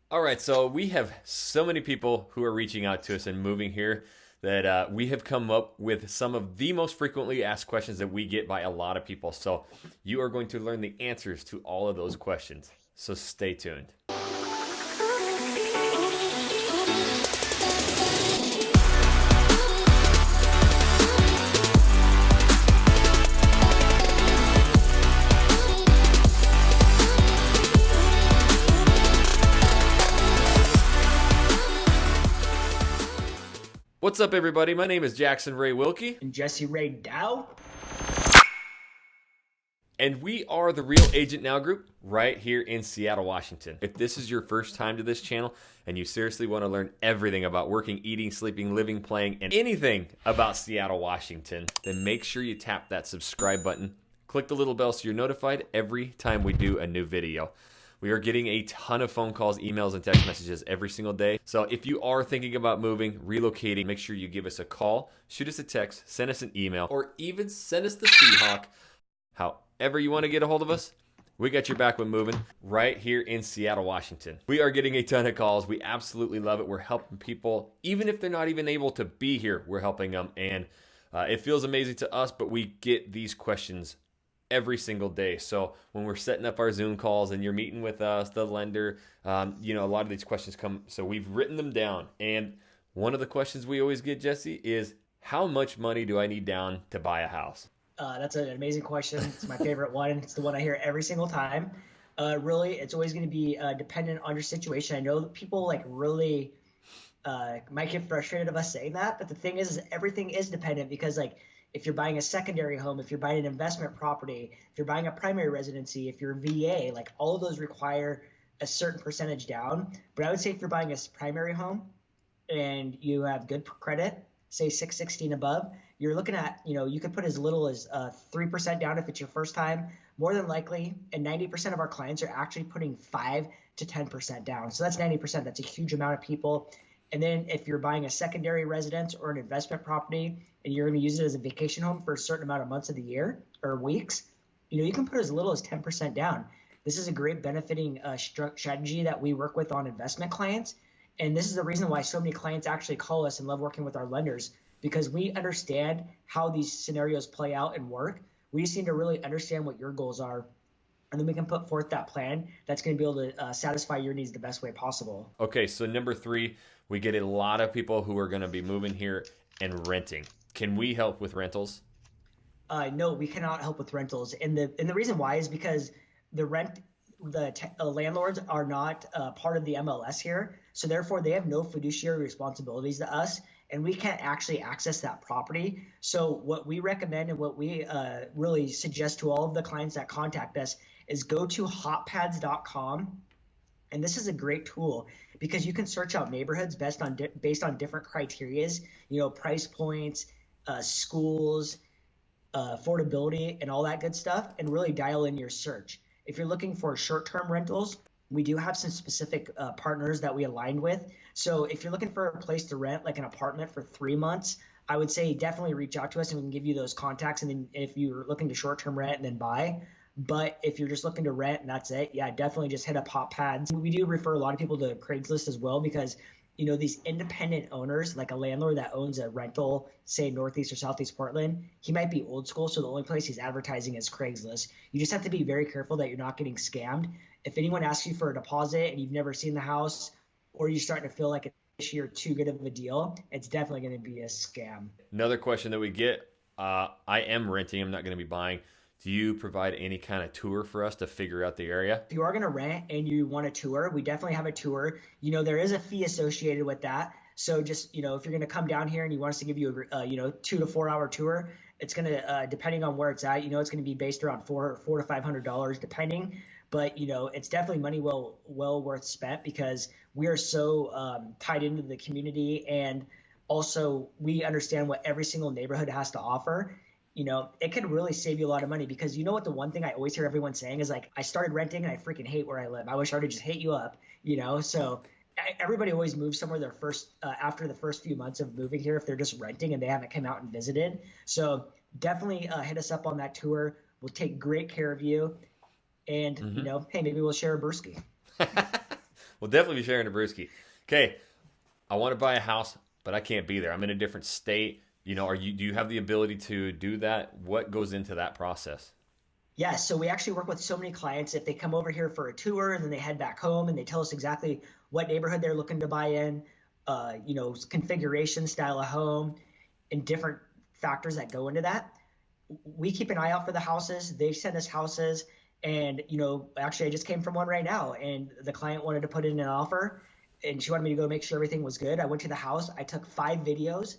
All right, so we have so many people who are reaching out to us and moving here that we have come up with some of the most frequently asked questions that we get by a lot of people. So you are going to learn the answers to all of those questions. So stay tuned. What's up, everybody? My name is Jackson Ray Wilkie, And Jesse Ray Dow. and we are the Real Agent Now group right here in Seattle, Washington. If this is your first time to this channel and you seriously want to learn everything about working, eating, sleeping, living, playing, and anything about Seattle, Washington, then make sure you tap that subscribe button. Click the little bell so you're notified every time we do a new video. We are getting a ton of phone calls, emails, and text messages every single day. So if you are thinking about moving, relocating, make sure you give us a call, shoot us a text, send us an email, or even send us the Seahawk. However you want to get a hold of us, we got your back when moving right here in Seattle, Washington. We are getting a ton of calls. We absolutely love it. We're helping people, even if they're not even able to be here, we're helping them. And it feels amazing to us, but we get these questions every single day. So when we're setting up our Zoom calls and you're meeting with us, the lender, a lot of these questions come. So we've written them down. And one of the questions we always get, Jesse, is how much money do I need down to buy a house? That's an amazing question. It's my favorite one. It's the one I hear every single time. Really, it's always going to be dependent on your situation. I know that people really might get frustrated of us saying that, but the thing is everything is dependent because if you're buying a secondary home, if you're buying an investment property, if you're buying a primary residency, if you're VA, all of those require a certain percentage down. But I would say if you're buying a primary home and you have good credit, say 660 and above, you're looking at, you could put as little as 3% down if it's your first time. More than likely, and 90% of our clients are actually putting 5 to 10% down. So that's 90%. That's a huge amount of people. And then if you're buying a secondary residence or an investment property and you're going to use it as a vacation home for a certain amount of months of the year or weeks, you can put as little as 10% down. This is a great benefiting strategy that we work with on investment clients. And this is the reason why so many clients actually call us and love working with our lenders, because we understand how these scenarios play out and work. We just need to really understand what your goals are, and then we can put forth that plan that's going to be able to satisfy your needs the best way possible. Okay, so number three, we get a lot of people who are going to be moving here and renting. Can we help with rentals? No, we cannot help with rentals, and the reason why is because the landlords are not part of the MLS here, so therefore they have no fiduciary responsibilities to us, and we can't actually access that property. So what we recommend and what we really suggest to all of the clients that contact us is go to hotpads.com. And this is a great tool because you can search out neighborhoods based on different criterias, price points, schools, affordability, and all that good stuff, and really dial in your search. If you're looking for short-term rentals, we do have some specific partners that we aligned with. So if you're looking for a place to rent, like an apartment for 3 months, I would say definitely reach out to us and we can give you those contacts. And then if you're looking to short-term rent and then buy, but if you're just looking to rent and that's it, yeah, definitely just hit up Hot Pads. We do refer a lot of people to Craigslist as well because these independent owners, like a landlord that owns a rental, say Northeast or Southeast Portland, he might be old school, so the only place he's advertising is Craigslist. You just have to be very careful that you're not getting scammed. If anyone asks you for a deposit and you've never seen the house, or you're starting to feel like it's too good of a deal, it's definitely going to be a scam. Another question that we get, I am renting, I'm not going to be buying. Do you provide any kind of tour for us to figure out the area? If you are going to rent and you want a tour, we definitely have a tour. There is a fee associated with that. So just, if you're going to come down here and you want us to give you a, 2 to 4 hour tour, it's going to, depending on where it's at, it's going to be based around four to $500 depending. But, it's definitely money well worth spent because we are so tied into the community. And also we understand what every single neighborhood has to offer. It can really save you a lot of money because what the one thing I always hear everyone saying is I started renting and I freaking hate where I live. I wish I would just hate you up, so everybody always moves somewhere their first after the first few months of moving here if they're just renting and they haven't come out and visited. So definitely hit us up on that tour. We'll take great care of you. And, hey, maybe we'll share a brewski. We'll definitely be sharing a brewski. Okay, I want to buy a house, but I can't be there. I'm in a different state. Do you have the ability to do that? What goes into that process? Yeah, so we actually work with so many clients. If they come over here for a tour and then they head back home and they tell us exactly what neighborhood they're looking to buy in, configuration, style of home, and different factors that go into that. We keep an eye out for the houses. They send us houses, and actually, I just came from one right now, and the client wanted to put in an offer, and she wanted me to go make sure everything was good. I went to the house. I took 5 videos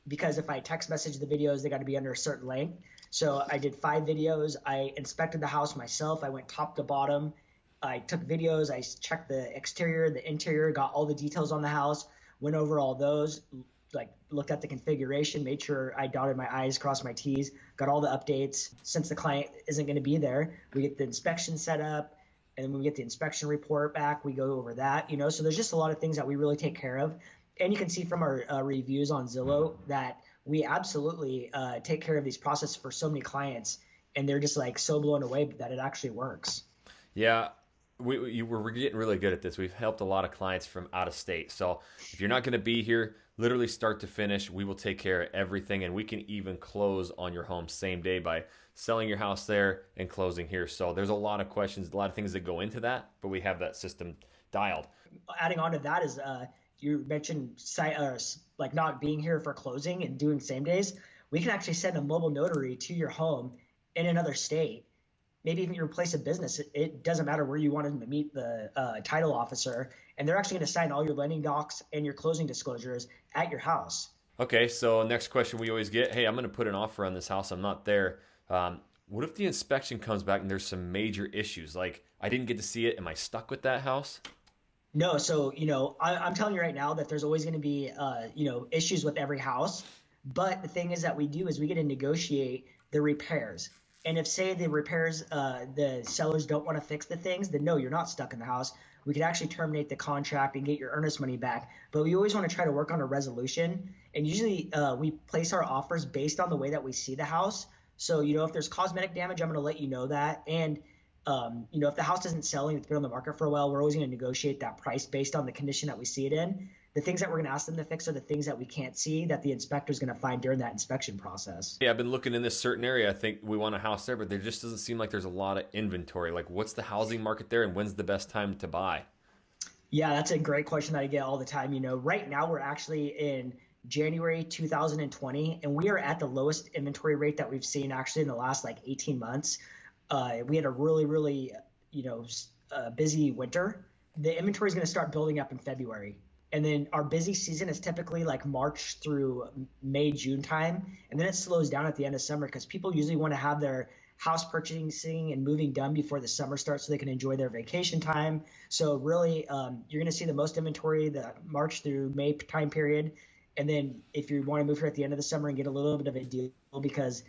because if I text message the videos, they got to be under a certain length. So I did 5 videos. I inspected the house myself. I went top to bottom. I took videos. I checked the exterior, the interior, got all the details on the house, went over all those, like looked at the configuration, made sure I dotted my I's, crossed my T's, got all the updates. Since the client isn't going to be there, we get the inspection set up. And then when we get the inspection report back, we go over that, So there's just a lot of things that we really take care of. And you can see from our reviews on Zillow that we absolutely take care of these processes for so many clients, and they're just like so blown away that it actually works. Yeah, we're getting really good at this. We've helped a lot of clients from out of state. So if you're not going to be here, literally start to finish, we will take care of everything, and we can even close on your home same day by selling your house there and closing here. So there's a lot of questions, a lot of things that go into that, but we have that system dialed. Adding on to that is you mentioned like not being here for closing and doing same days. We can actually send a mobile notary to your home in another state, maybe even your place of business. It doesn't matter where you want them to meet the title officer, and they're actually going to sign all your lending docs and your closing disclosures at your house. Okay, so next question we always get, hey, I'm going to put an offer on this house. I'm not there. What if the inspection comes back and there's some major issues? Like, I didn't get to see it. Am I stuck with that house? No, so I'm telling you right now that there's always going to be issues with every house. But the thing is that we do is we get to negotiate the repairs. And if say the repairs, the sellers don't want to fix the things, then no, you're not stuck in the house. We could actually terminate the contract and get your earnest money back. But we always want to try to work on a resolution. And usually we place our offers based on the way that we see the house. So if there's cosmetic damage, I'm going to let you know that. And if the house isn't selling, it's been on the market for a while, we're always going to negotiate that price based on the condition that we see it in. The things that we're going to ask them to fix are the things that we can't see that the inspector is going to find during that inspection process. Yeah, I've been looking in this certain area. I think we want a house there, but there just doesn't seem like there's a lot of inventory. Like, what's the housing market there, and when's the best time to buy? Yeah, that's a great question that I get all the time. Right now we're actually in January 2020, and we are at the lowest inventory rate that we've seen actually in the last like 18 months. We had a really, really, busy winter. The inventory is going to start building up in February. And then our busy season is typically like March through May, June time. And then it slows down at the end of summer because people usually want to have their house purchasing and moving done before the summer starts so they can enjoy their vacation time. So really, you're going to see the most inventory the March through May time period. And then if you want to move here at the end of the summer and get a little bit of a deal because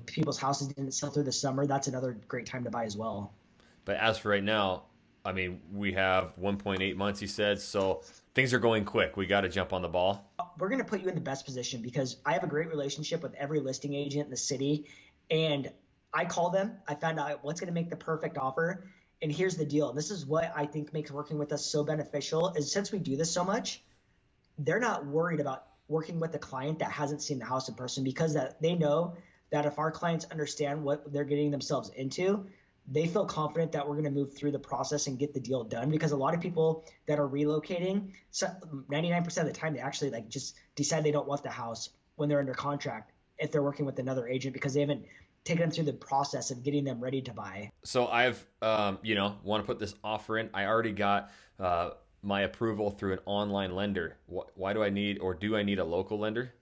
people's houses didn't sell through the summer, that's another great time to buy as well. But as for right now, I mean, we have 1.8 months, you said, so things are going quick. We got to jump on the ball. We're going to put you in the best position because I have a great relationship with every listing agent in the city, and I call them. I found out what's going to make the perfect offer, and here's the deal. And this is what I think makes working with us so beneficial is since we do this so much, they're not worried about working with a client that hasn't seen the house in person because that they know that if our clients understand what they're getting themselves into, they feel confident that we're going to move through the process and get the deal done. Because a lot of people that are relocating, 99% of the time, they actually just decide they don't want the house when they're under contract if they're working with another agent because they haven't taken them through the process of getting them ready to buy. So I've, want to put this offer in. I already got my approval through an online lender. Why do I need, or do I need a local lender?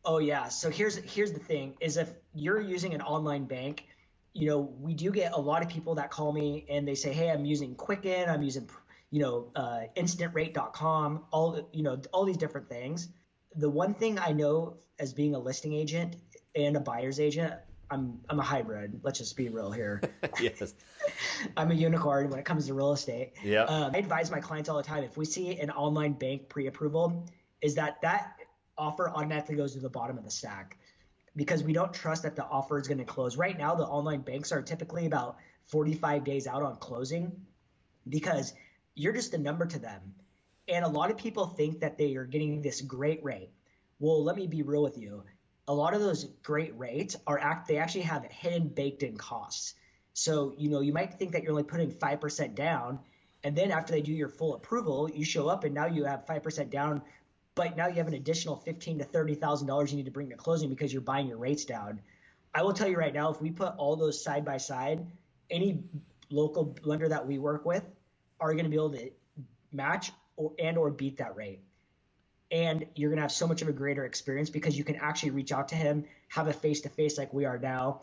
Oh yeah. So here's the thing is if you're using an online bank, we do get a lot of people that call me and they say, hey, I'm using Quicken, I'm using, instantrate.com, all these different things. The one thing I know as being a listing agent and a buyer's agent, I'm a hybrid. Let's just be real here. Yes. I'm a unicorn when it comes to real estate. Yeah. I advise my clients all the time, if we see an online bank pre-approval, is that offer automatically goes to the bottom of the stack because we don't trust that the offer is going to close. Right now, the online banks are typically about 45 days out on closing because You're just a number to them. And a lot of people think that they are getting this great rate. Well, let me be real with you. A lot of those great rates they actually have hidden baked in costs. So, you might think that you're only putting 5% down, and then after they do your full approval, you show up and now you have 5% down, but now you have an additional $15,000 to $30,000 you need to bring to closing because you're buying your rates down. I will tell you right now, if we put all those side by side, any local lender that we work with are going to be able to match or beat that rate. And you're going to have so much of a greater experience because you can actually reach out to him, have a face-to-face like we are now.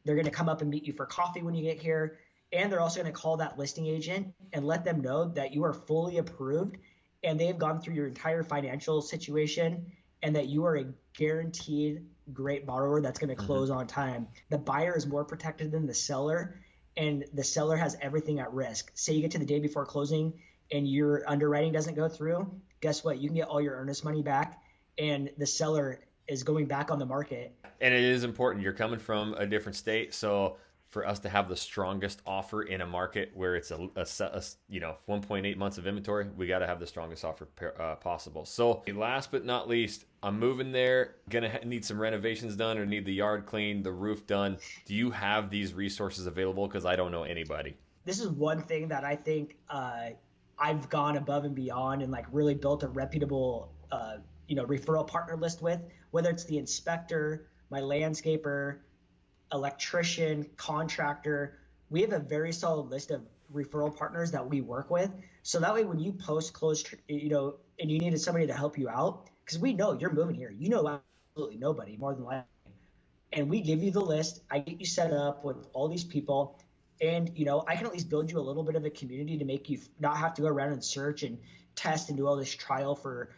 They're going to come up and meet you for coffee when you get here. And they're also going to call that listing agent and let them know that you are fully approved and they've gone through your entire financial situation and that you are a guaranteed great borrower that's going to close on time. The buyer is more protected than the seller, and the seller has everything at risk. Say you get to the day before closing and your underwriting doesn't go through, guess what? You can get all your earnest money back, and the seller is going back on the market. And it is important. You're coming from a different state, so for us to have the strongest offer in a market where it's a 1.8 months of inventory, we got to have the strongest offer possible. So last but not least, I'm moving there, gonna need some renovations done or need the yard cleaned, the roof done. Do you have these resources available? Because I don't know anybody. This is one thing that I think I've gone above and beyond and like really built a reputable referral partner list with, whether it's the inspector, my landscaper, electrician, contractor. We have a very solid list of referral partners that we work with. So that way, when you post close, and you needed somebody to help you out, because we know you're moving here, you know absolutely nobody more than likely, and we give you the list. I get you set up with all these people, and I can at least build you a little bit of a community to make you not have to go around and search and test and do all this trial for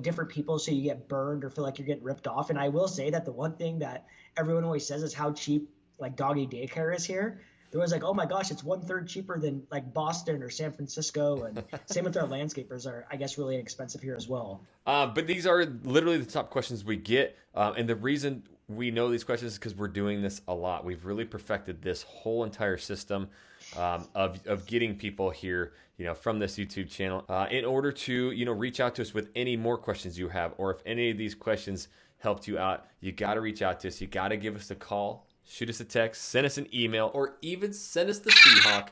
different people so you get burned or feel like you're getting ripped off. And I will say that the one thing that everyone always says is how cheap like doggy daycare is here. They're always like, oh my gosh, it's 1/3 cheaper than like Boston or San Francisco. And same with our landscapers are, I guess, really inexpensive here as well. But these are literally the top questions we get. And the reason we know these questions is because we're doing this a lot. We've really perfected this whole entire system of getting people here, from this YouTube channel, in order to, reach out to us with any more questions you have, or if any of these questions helped you out, you got to reach out to us. You got to give us a call, shoot us a text, send us an email, or even send us the Seahawk.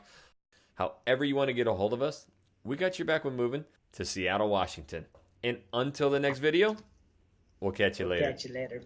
However you want to get a hold of us, we got your back when moving to Seattle, Washington. And until the next video, we'll catch you later. Catch you later.